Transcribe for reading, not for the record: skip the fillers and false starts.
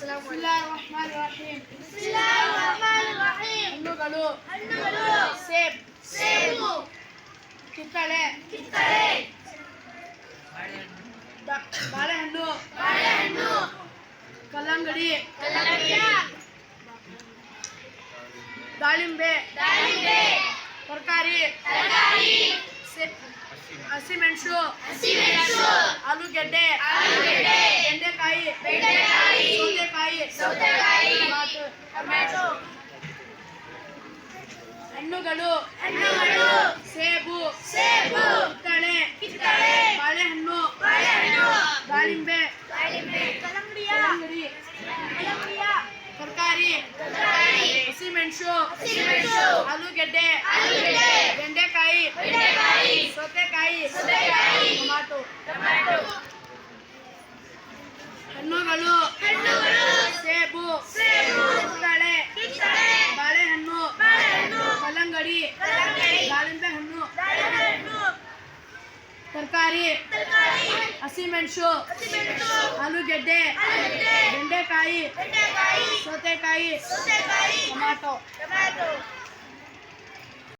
ಬಿಸ್ಮಿಲ್ಲಾಹಿರ್ರಹ್ಮಾನಿರ್ರಹೀಮ್. ಹಣ್ಣುಗಳು ಸೇಬು, ಕಿತ್ತಳೆ, ಬಾಳೆಹಣ್ಣು, ಕಲ್ಲಂಗಡಿ, ದಾಳಿಂಬೆ, ತರಕಾರಿ, ಹಸಿಮೆಣಸು, ಆಲೂಗೆಡ್ಡೆ, ಬೆಂಡೆಕಾಯಿ, ಸೌತೆಕಾಯಿ, ಟೊಮ್ಯಾಟೊ. ಹಣ್ಣುಗಳು ಸೇಬು, ಕಿತ್ತಳೆ, ಬಾಳೆಹಣ್ಣು, ದಾಳಿಂಬೆ, ಕಲ್ಲಂಗಡಿ, ತರಕಾರಿ, ಹಸಿಮೆಣಸು, ಆಲೂಗೆಡ್ಡೆ, ಬೆಂಡೆಕಾಯಿ, ಸೌತೆಕಾಯಿ, ಟೊಮ್ಯಾಟೊ. ಹಣ್ಣುಗಳು ಸೇಬು, ಕಿತ್ತಳೆ, ಬಾಳೆಹಣ್ಣು, ಕಲ್ಲಂಗಡಿ, ದಾಳಿಂಬೆ ಹಣ್ಣು, ತರಕಾರಿ, ಹಸಿಮೆಣಸು, ಆಲೂಗೆಡ್ಡೆ, ಬೆಂಡೆಕಾಯಿ, ಸೌತೆಕಾಯಿ, ಟೊಮ್ಯಾಟೊ.